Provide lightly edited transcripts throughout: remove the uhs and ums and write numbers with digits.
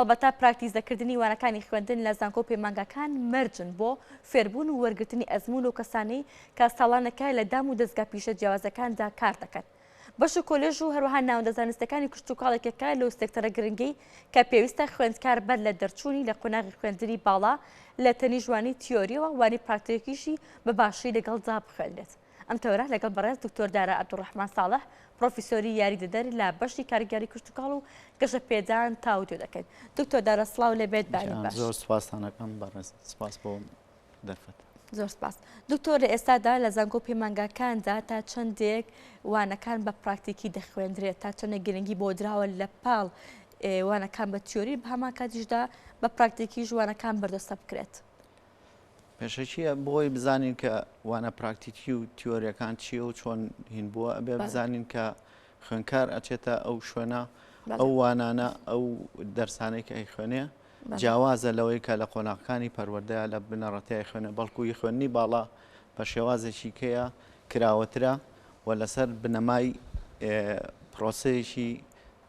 هەڵبەتە پراکتیزەکردنی وانەکانی خوێندن لە زانکۆ پەیمانگەکان مەرجن بۆ فێربوون و وەرگرتنی ئەزمون و کەسانەی کە ساڵانەکە لە دام و دەستگا پیشە جیاوازەکاندا کار دەکەن. بەش و کۆلێژ و هەروەها ناوەندە زانستەکانی کشت و کاڵێکەکە لەو سێکتەرە گرنگی کە پێویستە خوێندکار بەر لە دەرچوونی لە قۆناغی خوێندنی باڵا لە تەنی ژوانی تیۆریەوە وانی پراکتیکیشی بە باشی لەگەڵدا بخوێنێت. ئەم تەورە لەگەڵ بەڕێز دکتۆر دارا عەبدوڕەحمان ساڵح پرۆفیسۆری یاریدەدەر لە بەشی کاریگەری کشت و کاڵ و گەشە پێدان تاودیۆ دەکەین. دکتۆر دارا سڵاو لەبێت بانی باش. زۆر سوپاسانەکەم بەڕێز، سپاس بۆ دەرفەت. زۆر سپاس. دکتۆر لە ئێستادا لە زانکۆ پەیمانگەکاندا تا چەندێک وانەکان بە پراکتیکی دەخوێندرێت، تا چەندێک گرنگی بۆ دراوە لە پاڵ وانەکان بە تیۆری بە هەمان کاتیشدا بە پراکتیکی ژوانەکان بەردەستە بکرێت. پێشەکیە بۆی بزانین کە وانە پراکتیکی و تیۆریەکان چیە و چۆن هین بووە ئەبێ بزانین کە خوێنکار ئەچێتە ئەو شوێنە ئەو وانانە ئەو دەرسانەی کە ئەی خوێنێ جیاوازە لەوەی کە لە قۆناغەکانی پەروەردەیە لە بنەڕەتەیە خوێنێ، بەڵکو یی خوێنی باڵا بە شێوازێکی کەیە کراوەترە و لەسەر بنەمای پرۆسەیەکی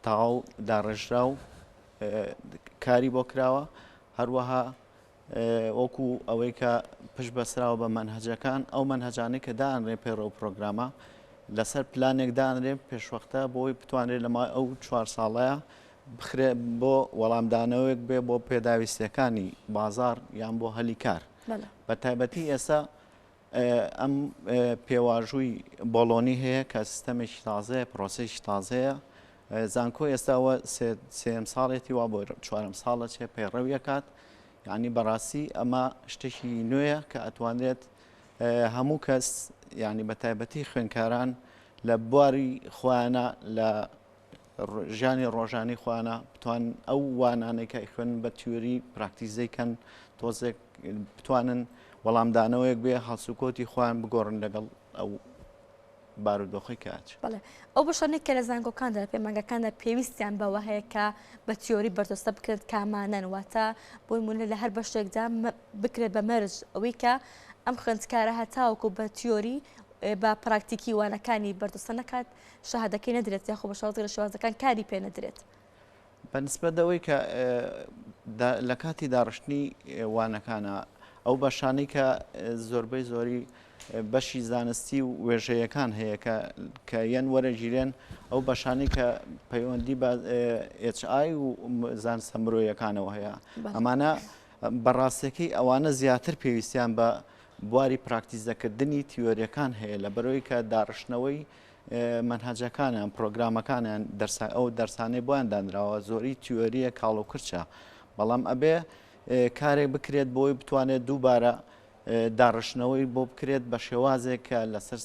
تەواو داڕێژرا و کاری بۆ کراوە، هەروەها وەکو ئەوەی کە پشت بەسراوە بە مەنهەجەکان ئەو مەنهەجانەی کە دانرێ پێڕە و پرۆگرامە لەسەر پلانێک دانرێ پێشوەختە بۆی بتوانێت لەمای ئەو 4 ساڵەیە بخرێ بۆ وەڵامدانەوەیەک بێ بۆ پێداویستەکانی بازار یان بۆ هەلی کار. بە تایبەتی ئێستا ئەم پێواژووی بۆڵۆنی هەیە کە سیستەمێکی تازەیە، پرۆسەیەکی تازەیە. زانکۆ ئێستاوە سێم ساڵێتی وا بۆ 4 ساڵە چێ پەیڕەویەکات، یعنی بەڕاستی ئەمە شتێکی نوێیە کە ئەتوانێت هەموو کەس یعنی بە تایبەتی خوێنکاران لە بواری خۆیانە لە ژیانی ڕۆژانی خۆیانە بتوان ئەو وانانەی کە خوێن بە تیۆری پراکتیزەیکەن تۆزێک بتوانن وەڵامدانەوەیەک بێ هەڵسوکۆتی خۆیان بگۆڕن لەگەڵ ئەو بارودۆخی کاچ. بەڵێ ئەو بەشانێک کە لە زانکۆکاندا لە پەیمانگەکاندا پێویستیان بەوە هەیە کە بە تیۆری بەردەستە بکرێت کامانەن، واتە بۆی مونە لە هەر بەشێکدا بکرێت بە مەرج ئەوەی کە ئەم خوێندکارە هەتاوەکو بە تیۆری بە پراکتیکی وانەکانی بەردەستە نەکات شەهادەکەی نەدرێت یاخۆ بە شێوازێک لە شێوازەکان کاری پێ نەدرێت. بەنسبەت ئەوەی کە لە کاتی داڕشتنی وانەکانە ئەو بەشانەی کە زۆربەی زۆری بەشی زانستی و وێژەیەکان هەیە کە یەن وەرەگیرێن ئەو بەشانی کە پەیوەندی بە HI و زانستە مرۆیەکانەوە هەیە، ئەمانە بەڕاستەکەی ئەوانە زیاتر پێویستیان بە بواری پراکتیزەکردنی تیۆریەکان هەیە لە بەرەوەی کە داڕشتنەوەی مەنهەجەکانیان پرۆگرامەکانیان ئەو دەرسانەی بۆیان دانراوە زۆری تیۆریە کاڵ و کرچە، بەڵام ئەبێ کارێک بکرێت بۆی بتوانێت دووبارە داڕشتنەوەی بۆ بکرێت بە شێوازێک کە لەسەر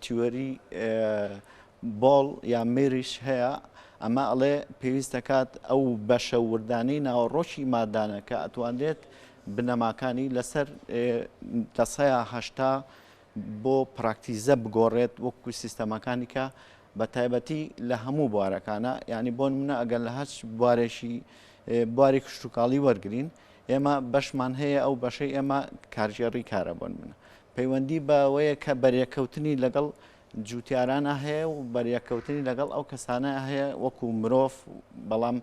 تیۆری بۆڵ یان مێریش هەیە. ئەمە ئەڵێ پێویست دەکات ئەو بەشە وردانەی ناوەڕۆکی مادانە کە ئەتوانێت بنەماکانی لەسەر دەسەیە هەشتا بۆ پراکتیزە بگۆڕێت وەکو سیستەمەکانی کە بە تایبەتی لە هەموو بوارەکانە، یعنی بۆ نمونە ئەگەر لە هەچ بوارێکی بواری کشتتوکاڵی وەرگین ئێمە بەشمان هەیە ئەو بەشەی ئێمە کارژێڕی کارە بۆن منە پەیوەندی بەوەیە کە بەریەکەوتنی لەگەڵ جوتیارانە هەیە و بەریەکەوتنی لەگەڵ ئەو کەسانە هەیە وەکو مرۆڤ، بەڵام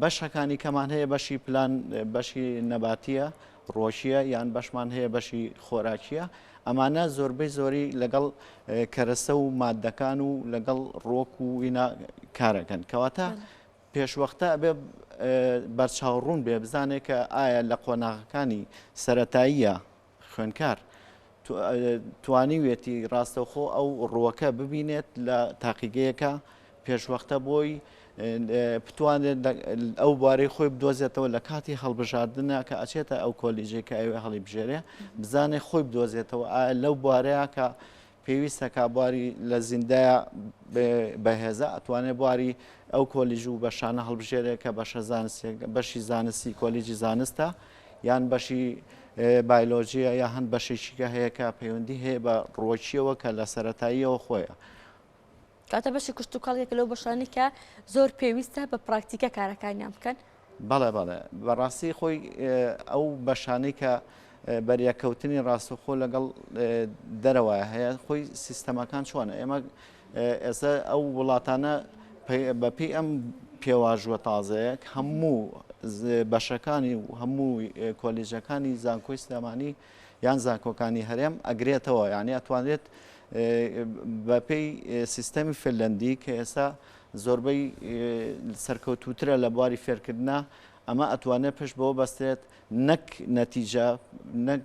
بەشەکانی کەمان هەیە بەشی پلان بەشی نەباتیە ڕۆژیە یان بەشمان هەیە بەشی خۆراکیە، ئەمانە زۆربەی زۆری لەگەڵ کەرەسە و مادەکان و لەگەڵ ڕۆک و ئینا کارەکەن کەواتە پێشوەختە ئەبێ بەرچاوڕوون بێ بزانێت کە ئایا لە قۆناغەکانی سەرەتاییە خوێنکار توانیوێتی ڕاستەوخۆ ئەو ڕووەکە ببینێت لە تاقیگەیەکە پێشوەختە بۆی بتوانێت ئەو بوارەی خۆی بدۆزێتەوە لە کاتی هەڵبژاردنە کە ئەچێتە ئەو کۆلیژێک کە ئەوێ هەڵی بژێرێ بزانێت خۆی بدۆزێتەوە ئایا لەو بوارەیە کە پێویستە کا بواری لە زیندایە بەهێزە ئەتوانێت بواری ئەو کۆلیژ و بەشانە هەڵبژێرێت کە بەشی زانستی کۆلیجی زانستە یان بەشی بایۆلۆژیە یا هەند بەشێکیکە هەیە کە پەیوەندی هەیە بە ڕۆکیەوە کە لە سەرەتاییەوە خۆیە. کاتە بەشی کشتتوکاڵێک لەو بەشانی کە زۆر پێویستە بە پراکتیکە کارەکانیان بکەن. بەڵێ بەڵێ بەڕاستی خۆی ئەو بەشانەی کە بەریەکەوتنی ڕاستەوخۆ لەگەڵ دەرەوەیە هەیە خۆی سیستەمەکان چۆنە ئێمە ئێستا ئەو وڵاتانە بەپی ئەم پێواژوە تازەیەک هەموو بەشەکانی و هەموو کۆلیژەکانی زانکۆی سلێمانی یان زانکۆکانی هەرێم ئەگرێتەوە، یعنی ئەتوانێت بەپێی سیستەمی فنلەندی کە ئێستا زۆربەی سەرکەوتوترە لە بواری فێرکردنا، ئەمە ئەتوانێت پشت بەوە بەستێت نەک نەتیجە نەک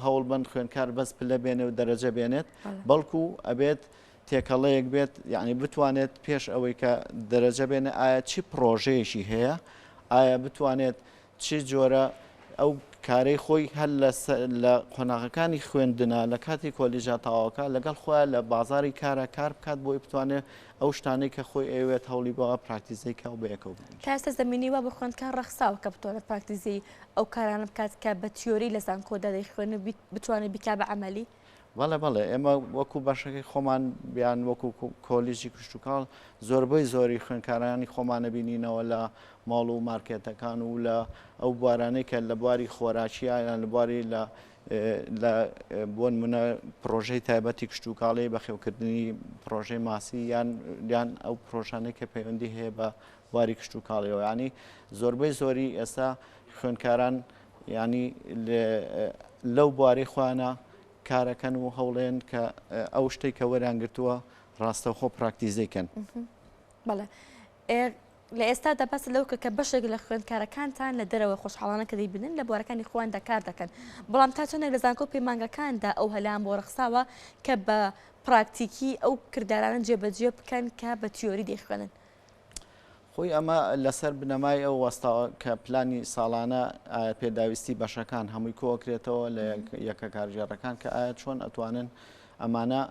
هەوڵبند خوێنکار بەس پلە بێنێ و دەرەجە بێنێت، بەڵکو ئەبێت تێکەڵەیەک بێت، یعنی بتوانێت پێش ئەوەی کە دەرەجە بێنێ ئایا چی پرۆژەیەشی هەیە، ئایا بتوانێت چی جۆرە ئەو کارەی خۆی هەر لە قۆناغەکانی خوێندنە لە کاتی کۆلیژە تاواکە لەگەڵ خۆیان لە بازاری کارە کار بکات بۆی بتوانێت ئەو شتانەی کە خۆی ئەوێت هەوڵی بەوە پراکتیزەی کە و بەیەکەوە بن. تا ئێستا زمینی وە بە خوێندکار ڕەخساوە کە بتوانێت پراکتیزی ئەو کارانە بکات کە بە تیۆری لە زانکۆدا دەیخوێن و بتوانێت بیکا بە عەمەلی؟ بەڵێ ئێمە وەکو بەشەکەی خۆمان بیان وەکو کۆلیژی کشتتوکاڵ زۆربەی خوێنکارانی خۆمانە بینینەوە لە ماڵ و مارکێتەکان و لە ئەو بوارانەی کە لە بواری خۆراکیە یان لە بواری لە بۆ نمونە پرۆژەی تایبەتی کشتتوکاڵی بەخێوکردنی پرۆژەی ماسی یان ئەو پرۆژانەی کە پەیوەندی هەیە بە بواری کشتتوکاڵیەوە، ینی زۆربەی ئێستا خوێنکاران ینی لەو بوارەی خوانە کارەکەن و هەوڵێن کە ئەو شتێک کە وەریان گرتووە ڕاستەوخۆ پراکتیزەکەن. بەڵێ لە ئێستا دەبەس لەو کە بەشێک لە خوێندکارەکانتان لە دەرەوە خۆشحاڵانە کە دەیبنن لە بوارەکانی خۆیاندا کار دەکەن، بەڵام تا چۆنێک لە زانکۆ پەیمانگەکاندا ئەو هەلام بۆ ڕەخساوە کە بە پراکتیکی ئەو کردارانە جێبەجێ بکەن کە بە تیۆری دەیخوێنن. خۆی ئەمە لەسەر بنەمای ئەو وەستاوە کە پلانی ساڵانە پێداویستی بەشەکان هەمووی کۆکرێتەوە لە یەکە کارژێڕەکان کە ئایا چۆن ئەتوانن ئەمانە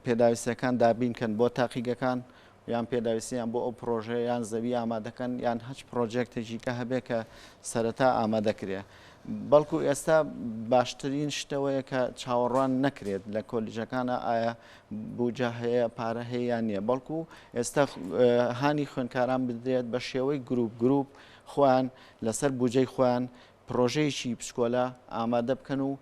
پێداویستەکان دابینکەن بۆ تاقیگەکان یان پێداویستیان بۆ ئەو پرۆژەیە یان زەوی ئامادەکەن یان هەچ پرۆژێکتێکی کە هەبێت کە سەرەتا ئامادەکرێ. بەڵکو ئێستا باشترین شتەوەیە کە چاوەڕوان نەکرێت لە کۆلیژەکانە ئایا بوجە هەیە پارە هەیە یان نییە، بەڵکو ئێستا هانی خوێنکاران بدرێت بە شێوەی گروپ خۆیان لەسەر بوجەی خۆیان پرۆژەیەکی پشکۆلە ئامادە بکەن و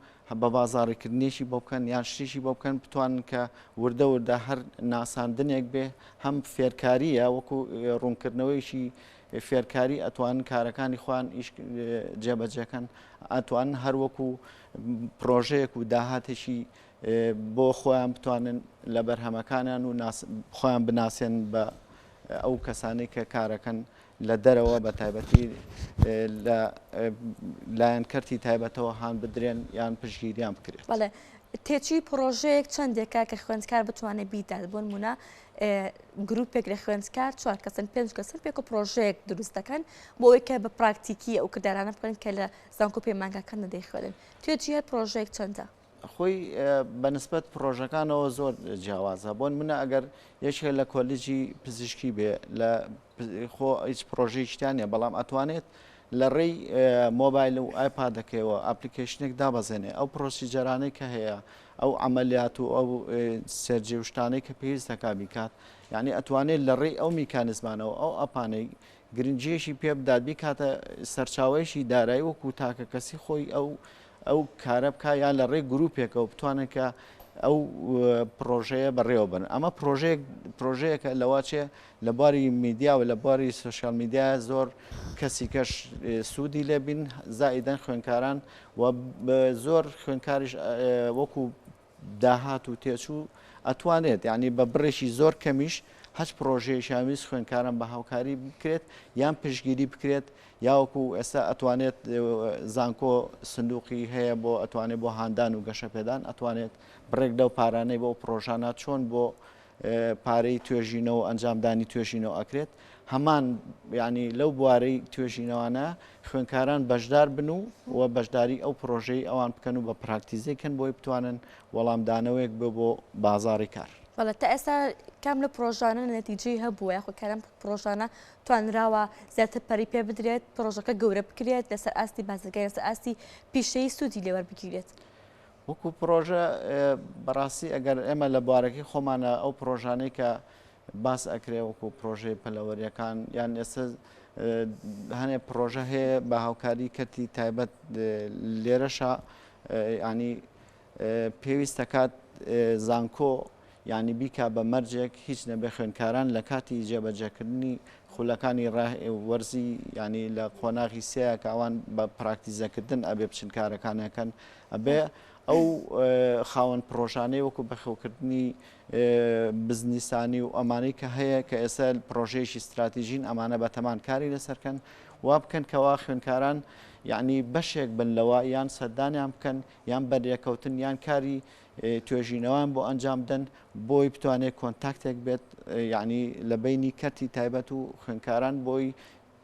بە بازاڕیکردنیشی بۆ بکەن یان شتێکی بۆ بکەن بتوانن کە وردە هەر ناساندنێک بێ هەم فێرکاریە وەکو ڕوونکردنەوەیشی فێرکاری ئەتوانن کارەکانی خۆیان جێبەجێکەن، ئەتوانن هەروەکو پرۆژەیەک و داهاتێکی بۆ خۆیان بتوانن لە بەرهەمەکانیان و خۆیان بناسێن بە ئەو کەسانی کە کارەکەن لە دەرەوە بە تایبەتی لە لایەنکەرتی تایبەتەوە هاان بدرێن یان پشگیریان بکرێت. بەڵێ تێچی پرۆژەیەک چەندێکە کە خوێندکار بتوانێت بیدات بۆ نمونە گروپێک لە خوێندکار 4 کەسن 5 کەسن پێک و پرۆژەیەک دروست دەکەن بۆ ئەوەی کە بە پراکتیکی ئەو کردارانە بکەن کە لە زانکۆ پەیمانگەکان دەیخوێنن. توێجی پرۆژەیەک چەندە؟ خۆی بەنسبەت پرۆژەکانەوە زۆر جیاوازە، بۆ نمونە ئەگەر یەکێک لە کۆلیژی پزیشکی بێ لە خۆ هیچ پرۆژەی شتیانە، بەڵام ئەتوانێت لە ڕێی مۆبایل و ئایپادەکەیەوە ئەپلیکیشنێک دابەزێنێ ئەو پرۆسیجەرانەی کە هەیە ئەو عملیات و ئەو سەرجێشتانەی کە پێویستەکە بیکات، یعنی ئەتوانێت لە ڕێی ئەو میکانیزمانەوە ئەو ئەپانەی گرنجیەشی پێ بدات بیکاتە سەرچاوەیەشی دارایی وەکو تاکە کەسی خۆی ئەو کارە بکە یان لە ڕێی گروپێکەوە بتوانن کە ئەو پرۆژەیە بەڕێوە بن. ئەمە پرۆژەیەکە لەواچێ لە باری میدیا و لە باری سوشال میدیا زۆر کەسی کەش سوودی لێبین زائیدەن خوێنکاران و زۆر خوێنکاریش وەکو داهات و تێچوو ئەتوانێت یعنی بە بڕێکی زۆر کەمیش هەچ پرۆژەیە شاویست خوێنکاران بە هاوکاری بکرێت یان پشگیری بکرێت یاوەکو ئێستا ئەتوانێت زانکۆ سندوقی هەیە بۆ ئەتوانێت بۆ هاندان و گەشەپێدان ئەتوانێت بڕێک لەو پارانەی بۆ پرۆژانە چۆن بۆ پارەی توێژینەوە ئەنجامدانی توێژینەوە ئەکرێت هەمان ینی لەو بوارەی توێژینەوەانە خوێنکاران بەشدار بن و بەشداری ئەو پرۆژەی ئەوان بکەن و بە پراکتیزەکەن بۆی بتوانن وەڵامدانەوەیەک بۆ بازاری کار. بەڵێ تا ئێستا کام لە پرۆژانە نەتیجەی هەبووە یاخۆکارم پرۆژانە توانراوە زیاتر پەری پێ بدرێت پرۆژەکە گەورە بکرێت لەسەر ئاستی بازرگای لەسەر ئاستی پیشەی سوودی لێوەربگیرێت. وەکو پرۆژە بەڕاستی ئەگەر ئێمە لە بوارەکەی خۆمانە ئەو پرۆژانەی کە باس ئەکرێ وەکو پرۆژەی پەلەوەریەکان یان ئێستا هەنێ پرۆژە هەیە بە هاوکاری کەتی تایبەت لێرەشە ینی پێویست دەکات زانکۆ یعنی بیکا بە مەرجێک هیچ نەبێ خوێنکاران لە کاتی جێبەجێکردنی خولەکانی وەرزی ینی لە قۆناغی سەیە کە ئەوان بە پراکتیزەکردن ئەبێ بچن کارەکانەکەن ئەبێ ئەو خاوەن پرۆژانەی وەکو بەخێوکردنی بزنیسانی و ئەمانەی کە هەیە کە ئێستا پرۆژەیەکی استراتیژین ئەمانە بەتەمان کاری لەسەرکەن وا بکەن کەوا خوێندکاران یعنی بەشێک بن لەوە یان سەردانیان بکەن یان بەریەکەوتن یان کاری توێژینەوەیان بۆ ئەنجام بدەن بۆی بتوانێت کۆنتاکتێک بێت یعنی لە بینی کەرتی تایبەت و خوێندکاران بۆی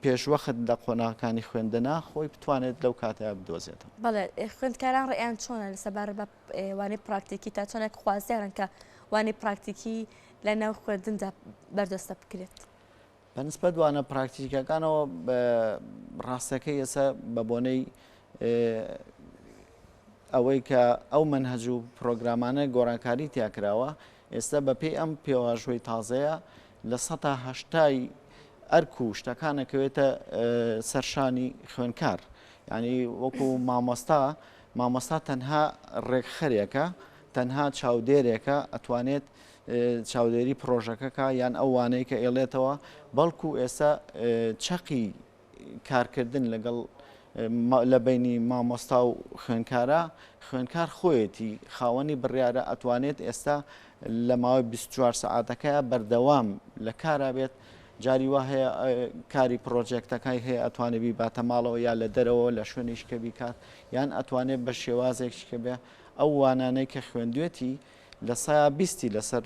پێشوەخت لە قۆناغەکانی خوێندنە خۆی بتوانێت لەو کاتەیە بدۆزێتەوە. بەڵێ خوێندکاران ڕێیان چۆنە لەسەبار بە وانەی پراکتیکی تا چۆنێک خوازیارن کە وانەی پراکتیکی لە ناو خوێندندا بەردەستە بکرێت. بەنسبەت وانە پراکتیکەکانەوە ڕاستەکەی ئێستا بە بۆنەی ئەوەی کە ئەو منهەج و پرۆگرامانە گۆڕانکاری تیاکراوە ئێستا بە پێی ئەم پێوەژۆی تازەیە لە ١٨ ئەرک و شتەکانەکەوێتە سەرشانی خوێنکار ینی وەکو مامۆستا تەنها ڕێکخەرێکە تەنها چاودێرێکە ئەتوانێت چاودێری پرۆژەکەکە یان ئەو وانەیە کە ئێڵێتەوە بەڵکو ئێستا چەقی کارکردن لەگەڵ لە بینی مامۆستا و خوێنکار خۆیەتی خاوەنی بڕیارە ئەتوانێت ئێستا لە ماوەی 24 سەعاتەکەیە بەردەوام لە کارا بێت جاری وا هەیە کاری پرۆژێکتەکەی هەیە ئەتوانێت بیباتە ماڵەوە یا لە دەرەوە لە شوێنیشکە بیکات یان ئەتوانێت بە شێوازێکشکە بێ ئەو وانانەی کە خوێندوێتی لە 120 لەسەر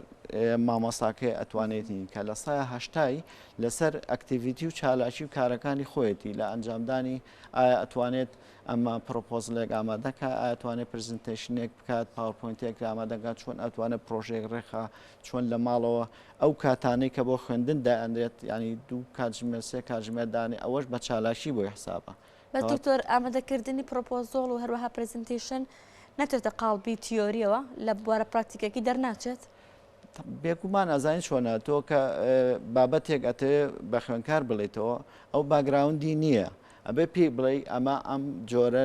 مامۆستاکەی ئەتوانێتی کە لە 180 لەسەر ئەکتیڤیتی و چالاکی و کارەکانی خۆیەتی لە ئەنجامدانی ئایا ئەتوانێت ئەمە پرۆپۆزلێک ئامادەکە ئەتوانێت پرزنتیشنێک بکات پاوەپۆینتێک ئامادەکات چۆن ئەتوانێت پرۆژێک ڕێخا چۆن لە ماڵەوە ئەو کاتانەی کە بۆ خوێندندا ئەندرێت ینی دوو کاتژمێر سێ کاتژمێردانی ئەوەش بە چالاشی بۆی حسابە. بە دکتۆر ئامادەکردنی پرۆپۆزۆڵ و هەروەها پرزنتیشن نەتێتە قاڵبی تیۆریەوە لە بوارە پراکتیکەکی دەرناچێت؟ بێگومان ئازانی چۆنە تۆ کە بابەتێک ئەتێ بە خوێنکار بڵێتەوە ئەو باگراوندی نییە ئەبێ پێی بڵێ ئەمە ئەم جۆرە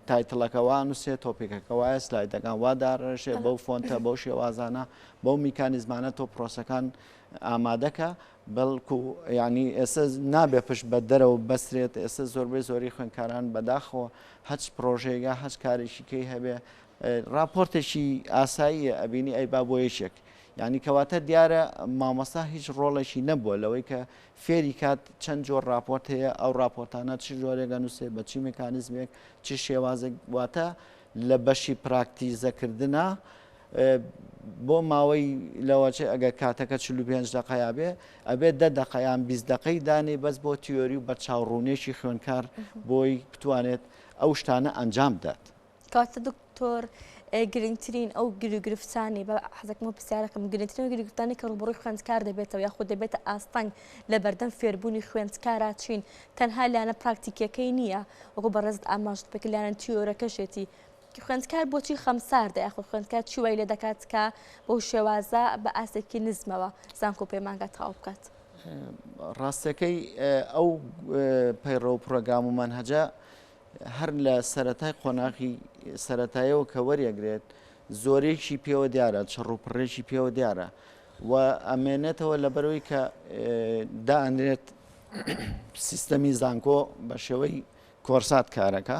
تایتڵەکەوان وسێ تۆپیکەکەوایە سلایدەکان وا داڕێژێ بەو فۆنتە بەو شێوازانە بەو میکانیزمانە تۆ پرۆسەکان ئامادەکە بەڵکو ینی ئێستا نابێ پشت بە دەرەوە بەسترێت ئێستا زۆربەی زۆری خوێنکاران بەداخەوە هەچ پرۆژێگا هەچ کارێکیکەی هەبێ راپۆرتێکی ئاساییە ئەبینی ئەی با بۆ یەشێک ینی کەواتە دیارە مامۆستا هیچ ڕۆڵێکی نەبووە لەوەی کە فێری کات چەند جۆر راپۆرت هەیە ئەو راپۆرتانە چ جۆرێگە نووسێ بە چی میکانیزمێک چی شێوازێک واتە لە بەشی پراکتیزەکردە بۆ ماوەی لەوەچێ ئەگە کاتەکە 45 دقەیە بێ ئەبێت 10 دقەیان 20 دقەی دانێ بەس بۆ تیۆری و بە چاوڕوونێکی خوێنکار بۆی بتوانێت ئەو شتانە ئەنجام بدات. کاتە دکتۆر گرنگترین ئەو گرفتانی بە حەزەکەمە پرسیارەکەم گرنگترین گرفتانی کە ڕوبڕووی خوێندکار دەبێتەوە یاخود دەبێتە ئاستەنگ لە بەردەم فێربوونی خوێندکارە چین تەنها لایەنە پراکتیکەکەی نییە وەکو بەڕێزت ئاماژت بکە لایەنە تیۆرەکەشێتی خوێندکار بۆچی خەمساردە یاخود خوێندکار چی وای لێ دەکات کە بەو شێوازە بە ئاسێکی نزمەوە زانکۆ پەیمانگە تەواو بکات؟ ڕاستەکەی ئەو پەیڕە و پرۆگرام و مەنهەجە هەر لە سەرەتای قۆناغی سەرەتایەوە کە وەریەگرێت زۆرێکی پێوە دیارە چڕوپڕێکی پێوە دیارە و ئەمێنێتەوە لەبەرەوەی کە دائەنرێت سیستەمی زانکۆ بە شێوەی کۆرسات کارەکە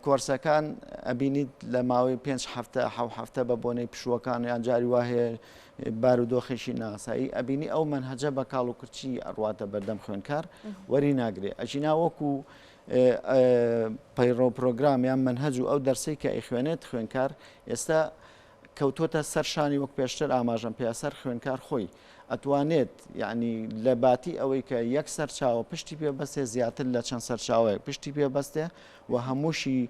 کۆرسەکان ئەبینیت لە ماوەی 5 هەفتە 7 هەفتە بە بۆنەی پشووەکان یان جاری وهەیە بارودۆخێکی ناسایی ئەبینی ئەو منهەجە بە کاڵ و کرچی ئەڕواتە بەردەم خوێنکار وەری ناگرێت ئەژینا وەکو پەیڕۆ پرۆگرام یان منهەج و ئەو دەرسەی کە ئەیخوێنێت خوێنکار ئێستا کەوتۆتە سەرشانی وەک پێشتر ئاماژەم پیاسەر خوێنکار خۆی ئەتوانێت یعنی لە باتی ئەوەی کە یەک سەرچاوە پشتی پێبەستێ زیاتر لە چەند سەرچاوەیە پشتی پێبەستێ و هەمووشی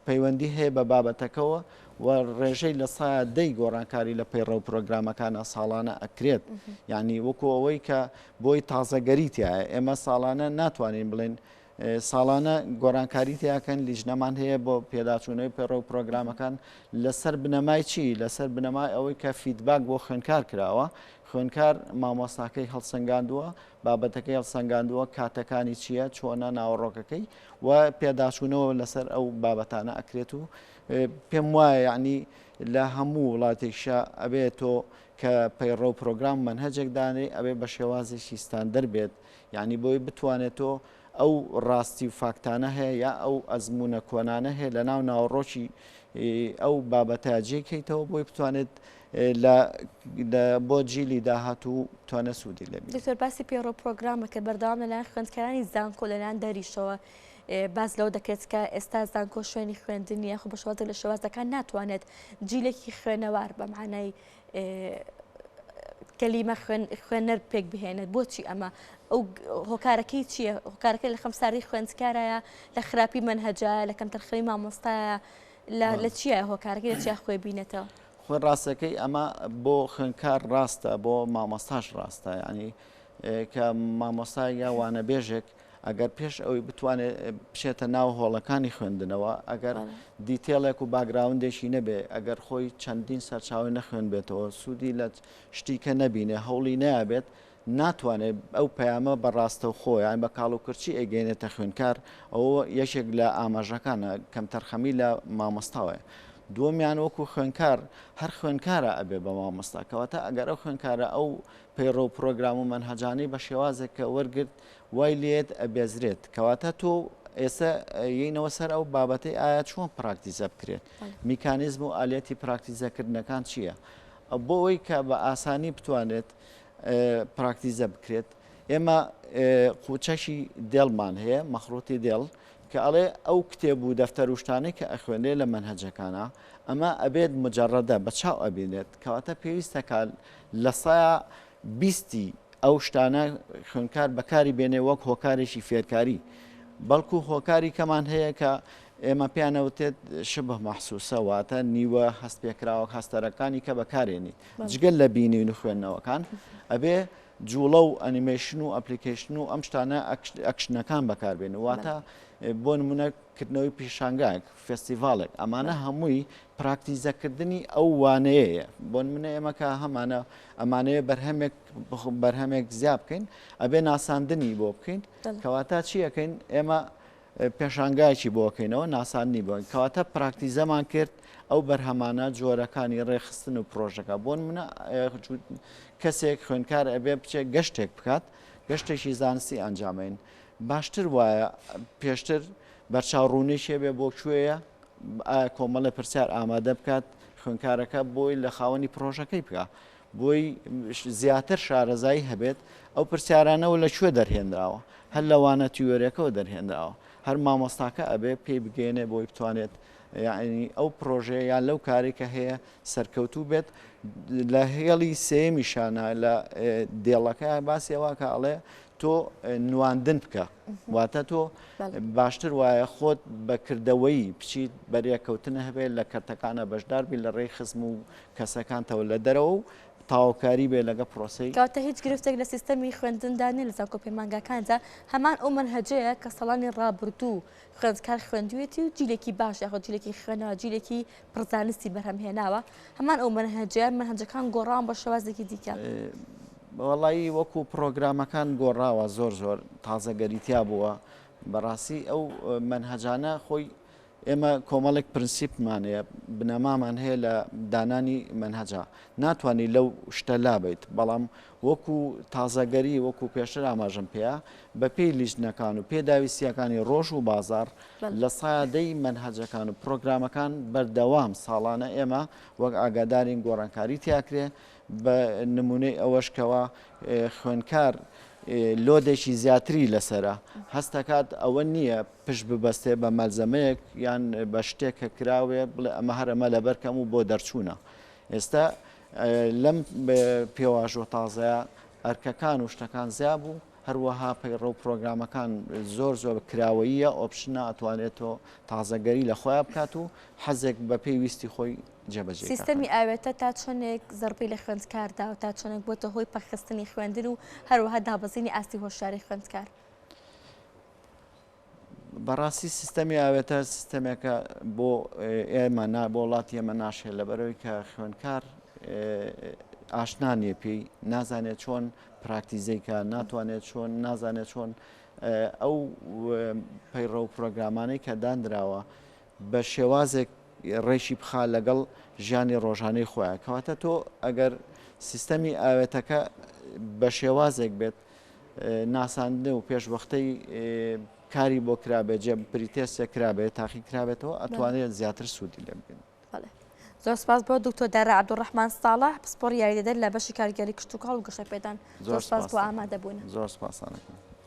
پەیوەندی هەیە بە بابەتەکەەوە و ڕێژەی لە سایە دەی گۆڕانکاری لە پەیڕە و پرۆگرامەکانە ساڵانە ئەکرێت یعنی وەکو ئەوەی کە بۆی تازەگەریتیایە ئێمە ساڵانە ناتوانین بڵێن ساڵانە گۆڕانکاری تیاکەن لیژنەمان هەیە بۆ پێداچوونەوەی پەیڕە و پرۆگرامەکان لەسەر بنەمای چی لەسەر بنەمای ئەوەی کە فیدباک بۆ خوێنکار کراوە خوێنکار مامۆستاکەی هەڵسەنگاندووە بابەتەکەی هەڵسەنگاندووە کاتەکانی چییە چۆنە ناوەڕۆکەکەی و پێداچوونەوە لەسەر ئەو بابەتانە ئەکرێت و پێم وایە یعنی لە هەموو وڵاتێکشە ئەبێت تۆ کە پەیڕە و پرۆگرام منهەجێک دانێ ئەبێ بە شێوازێکی ستاندەر بێت یعنی بۆی بتوانێت تۆ ئەو ڕاستی و فاکتانە هەیە یا ئەو ئەزمونە کۆنانە هەیە لە ناو ناوەڕۆکی ئەو بابەتە جێکەیتەوە بۆی بتوانێت بۆ جیلی داهاتوو توانە سوودی لەبێت. دکتۆر باسی پێڕۆ پرۆگرامە کە بەردەوام لەلایەن خوێندکارانی زانکۆ لەلایەن دەریشەوە باز لەو دەکرێت کە ئێستا زانکۆ شوێنی خوێندنیە خۆ بە شێوازێک لە شێوازەکان ناتوانێت جیلێکی خوێنەوار بە معنای کەلیمە خوێنەر پێک بهێنێت بۆچی ئەمە ئەو هۆکارەکەی چییە؟ هۆکارەکەی لە خەمساری خوێندکارایە لە خراپی منهەجایە لە کەم تەرخەی مامۆستایە لە چییە هۆکارەکەی لە چیا خۆی بینێتەوە؟ خۆی ڕاستەکەی ئەمە بۆ خوێندکار ڕاستە بۆ مامۆستاش ڕاستە ینی کە مامۆستا یاوانە بێژێک ئەگەر پێش ئەوەی بتوانێت بچێتە ناو هۆڵەکانی خوێندنەوە ئەگەر دیتێڵێک و باگراوندێکی نەبێ ئەگەر خۆی چەندین سەرچاوی نەخوێن بێتەوە سوودی لە شتیکە نەبینێ هەوڵی نەیەبێت ناتوانێت ئەو پەیامە بەڕاستە و خۆیان بە کاڵوکرچی ئەگەێنێتە خوێندکار ئەوە یەکێک لە ئاماژەکانە کەم تەرخەمی لە مامۆستاوەیە. دووەمیان وەکو خوێندکار هەر خوێندکارە ئەبێ بە مامۆستاکەواتە ئەگەر ئەو خوێندکارە ئەو پەیڕە و پرۆگرام و منهەجانەی بە شێوازێک کە وەرگرت وای لێت ئەبێزرێت کەواتە تۆ ئێستا یینەوە سەر ئەو بابەتەی ئایا چۆن پراکتیزە بکرێت میکانیزم و ئالەتی پراکتیزەکردنەکان چییە؟ بۆ ئەوەی کە بە ئاسانی بتوانێت پراکتیزە بکرێت ئێمە قوچەشی دێڵمان هەیە مەخڕوتی دێڵ کە ئەڵێ ئەو کتێب و دەفتەر وشتانەی کە ئەخوێنێ لە منهەجەکانە ئەمە ئەبێت مجەڕەدە بەچاو ئەبینێت کەواتە پێویستەکە لە سایە بیستی ئەو شتانە خوێندکار بەکاری بێنێ وەک هۆکارێکی فێرکاری بەڵکو هۆکاری کەمان هەیە کە ئێمە پیانەوتێت شبه مەحسوسە واتە نیوە هەست پێکراوە هەستەرەکانی کە بەکارێنی جگەل لە بینین و خوێندنەوەکان ئەبێ جوڵە و ئەنیمێشن و ئەپلیکیشن و ئەم شتانە ئەکشنەکان بەکاربێن واتە بۆ نمونەکردنەوەی پیشانگایك فستیڤالێک ئەمانە هەمووی پراکتیزەکردنی ئەو وانەیەیە بۆ منە ئێمەکە هەمانە ئەمانەیە بەرهەمێک زیاب بکەین ئەبێ ناساندنی بۆ بکەین کەواتە چیەکەین ئێمە پێشانگایکی بۆکەینەوە ناساندنی بۆین کەواتە پراکتیزەمان کرد ئەو بەرهەمانە جۆرەکانی ڕێخستن و پرۆژەکە بۆن منە کەسێک خوێندکار ئەبێ بچێت گەشتێک بکات گەشتێکی زانستی ئەنجامین باشتر وایە پێشتر بەرچاوڕوونیشێ بێ بۆ کوێیە کۆمەڵە پرسیار ئامادە بکات خوێندکارەکە بۆی لە خاوەنی پرۆژەکەی بکە بۆی زیاتر شارەزایی هەبێت ئەو پرسیارانەوە لە کوێ دەرهێنراوە هەر لەوانە تیۆرەکەەوە دەرهێنراوە هەر مامۆستاکە ئەبێ پێی بگەێنێ بۆی بتوانێت یعنی ئەو پرۆژەیە یان لەو کارێکە هەیە سەرکەوتوو بێت لە هێڵی سێمیشانە لە دێڵەکە باسیەوەکە ئەڵێ تۆ نواندن بکە واتە تۆ باشتر وایە خۆت بەکردەوەی بچیت بەریەکەوتنە هەبێت لە کەرتەکانە بەشداربی لە ڕێی خزم و کەسەکانتەوە لە دەرەوە و تاواکاری بێ لەگە پرۆسی کاتە هیچ گرفتێک لە سیستەمی خوێندندانی لە زانکۆ پەیمانگاکاندا هەمان ئەو منهەجەیە کە سەڵانی ڕابردوو خوێندکار خوێندوێتی و جیلێکی باش یاخۆ جیلێکی خوێنەوە جیلێکی پڕزانستی بەرهەمهێناوە هەمان ئەو منهەجەکان گۆڕان بە شێوازێکی دیکە وەڵایی وەکو پرۆگرامەکان گۆڕاوە زۆر تازەگەریتیا بووە بەڕاستی ئەو منهەجانە خۆی ئێمە کۆمەڵێک پرنسیپمانەیە بنەمامان هەیە لە دانانی منهەجا ناتوانانی لەو شتە لابیت بەڵام وەکو تازەگەری وەکو پێشتر ئاماژم پێەیە بە پێی لیژنەکان و پێداویستیەکانی ڕۆژ و بازار لە سادەی منهەجەکان و پرۆگرامەکان بەردەوام ساڵانە ئێمە وەک ئاگادارین گۆڕانکاری تیاکرێ بە نمونەی ئەوەشکەوە خوێندکار لۆدێکی زیاتری لەسرە هەستەکات ئەوە نییە پشت ببەستێ بە مەلزەمەیەک یان بە شتێک کە کراوێ بڵێ ئەمە هەرەمە لەبەرکەم و بۆ دەرچوونە ئێستا لەم پێواژۆ تازەیە ئەرکەکان و شتەکان زیاب بوو هەروەها پەیڕە و پرۆگرامەکان زۆر کراوەیە ئۆپشنە ئەتوانێتەوە تازەگەری لە خۆیان بکات و حەزێک بە پێویستی خۆی جێبەجێ سیستەمی ئاوێتە تا چۆنێک زەربەی لە خوێندکاردا و تا چۆنێک بۆتە هۆی پەخستنی خوێندن و هەروەها دابەزینی ئاستی هۆشیاری خوێندکار بەڕاستی سیستەمی ئاوێتە سیستەمێکە بۆ ئێمە بۆ وڵاتی ئێمە ناشێت لەبەرەوەی کە خوێندکار ئاشنانیە پێی نازانێت چۆن پراکتیزەیکە ناتوانێت چۆن نازانێت چۆن ئەو پەیڕە و پرۆگرامانەی کە دانراوە بە شێوازێک ڕێشی بخا لەگەڵ ژیانی ڕۆژانەی خۆیان کەواتە تۆ ئەگەر سیستەمی ئاوێتەکە بە شێوازێک بێت ناساندنە و پێشوەختەی کاری بۆ کرابێت جێ پریتێسێک کرابێت تاقی کرابێتەوە ئەتوانێت زیاتر سوودی لێ بگرن. زۆر سپاس بۆ دکتۆر دەرە عەبدوڕەحمان ساڵح پسپۆڕ یاریدەدەر لە بەشی کارگەری کشتتوکاڵ و گەشەپێدان. زۆر سپاس بۆ ئامادەبوون. زۆر سپاسانەکەم.